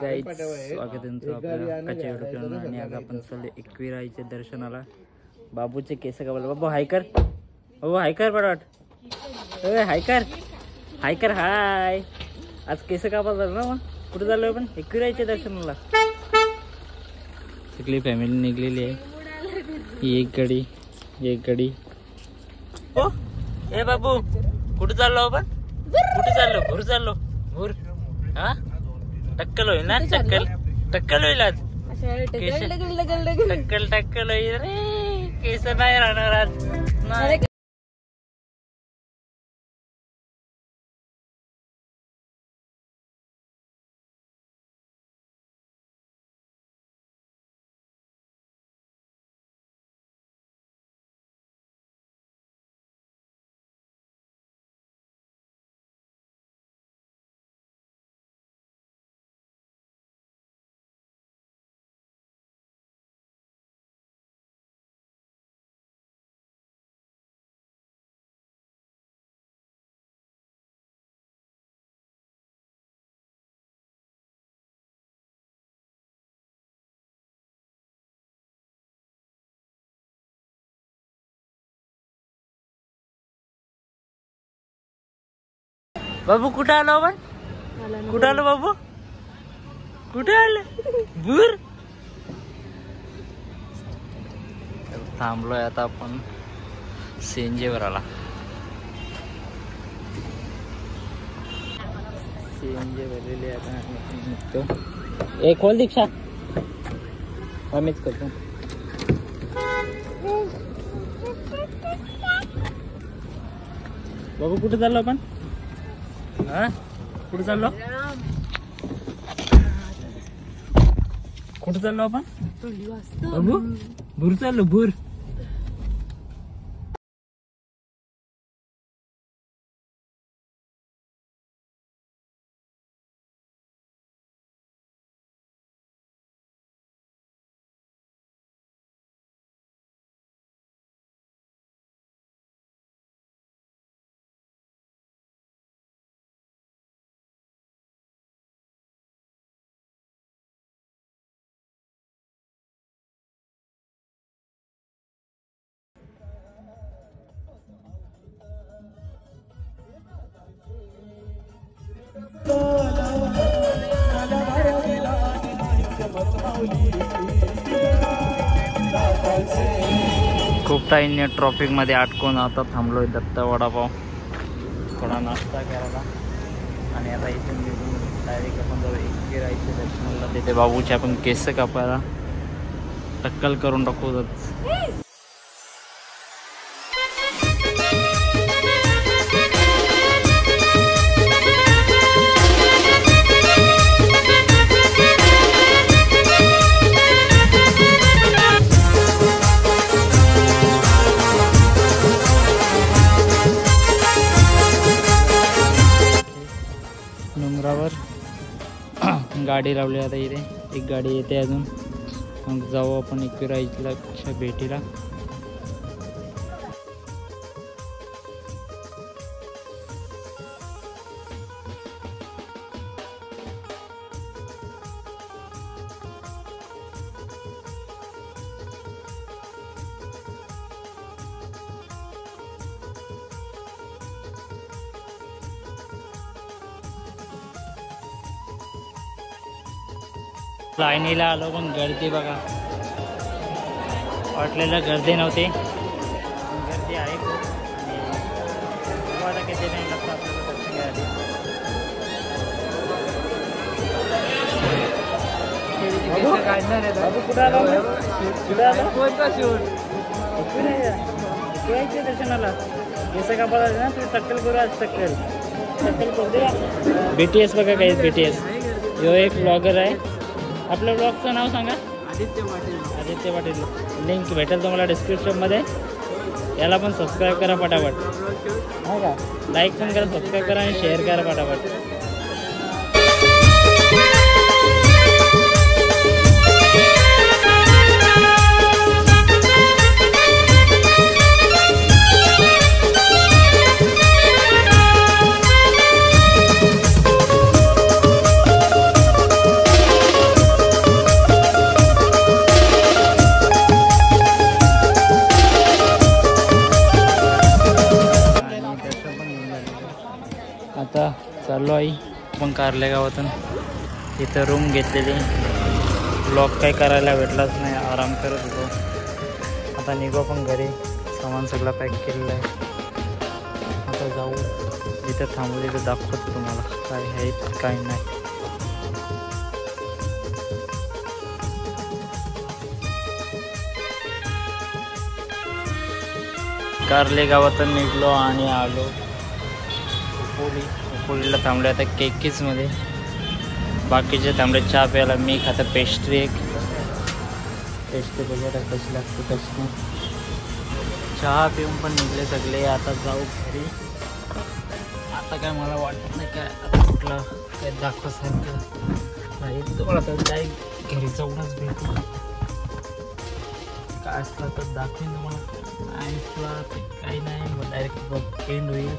Guys, स्वागत आहे तुमचं आपल्या कच्च्या युट्यूब चॅनल. आणि आज आपण चाललो एकविराईच्या दर्शनाला. बाबूचे केस का बोल बाबू, हाय कर. हो हाय कर बरं वाट. हाय कर, हाय कर, हाय. आज केस कापायला झालं ना. मग कुठे चाललोय आपण? एकविराईच्या दर्शनाला. सगळी फॅमिली निघलेली आहे. एक गडी. हो ए बाबू, कुठे चाललो आपण? कुठे चाललो? भूर चाललो. भूर हा टक्कल होईल ना. टक्कल होईल आज. टक्कल होईल रे. केस नाही राहणार आज. बाबू कुठे आलो आपण? कुठे आलो बाबू? कुठे आलो? भूर. थांबलोय आता आपण सीएनजी वराला. सीएनजी भरलेली आता निघतो. एक खोल दीक्षा आम्हीच करतो. बाबू कुठे चाललो आपण? हा कुठे चाललो? कुठे चाललो आपण? बाबू भूर चाललो. भूर खूप टाइम ट्रॉफिक मध्ये अटकून आता थांबलोय दत्ता वडापाव थोडा नाश्ता करायला. आणि आता इथून निघून डायरेक्ट आपण जाऊ एकविराईच्या दर्शनाला. तिथे बाबूचे आपण केस कापायला टक्कल करून टाकू. डोंगरावर गाडी लावली आता. इथे एक गाडी येते अजून. मग जाऊ आपण एकविराईच्या भेटीला. लाईनीला आलो पण गर्दी बघा. वाटलेलं गर्दी नव्हती, गर्दी आहे खूप. आणि आता किती नाही लागतं आपल्याला दर्शन घ्यायला. कुठं आलो? कुठं आलो? एकविराईच्या दर्शनाला. केस कापायला ना तुम्ही टक्कल करू. आज टक्कल करू दे. BTS बघा काही. BTS यो एक ब्लॉगर आहे. आपल्या ब्लॉगचं नाव सांगा. आदित्य पाटील. लिंक भेटेल तुम्हाला डिस्क्रिप्शनमध्ये. याला पण सबस्क्राईब करा पटापट. हो का? लाईक पण करा, सबस्क्राईब करा आणि शेअर करा पटापट. निघालो आहे पण कारले गावातून. इथं रूम घेतलेली. ब्लॉग काही करायला भेटलाच नाही, आराम करत होतो. आता निघू पण घरी. सामान सगळं पॅक केलेलं आहे. आता जाऊ जिथं थांबू तिथं दाखवतो तुम्हाला काय आहे काय नाही. कारले गावातून निघलो आणि आलो उपोलीला थांबले. आता केकीजमध्ये बाकीचे थांबले चहा प्यायला. मी खाता पेस्ट्री. एक पेस्ट्री बघायला कशी लागते कशी नाही. चहा पिऊन पण निघले सगळे. आता जाऊ घरी. आता काय मला वाटत नाही काय आता कुठला काय दाखवासारखं नाही तुम्हाला. तर डायरेक्ट घरी जाऊनच भेटू. काय असलं तर दाखवेन तुम्हाला. काही नाही डायरेक्ट एंड होईल.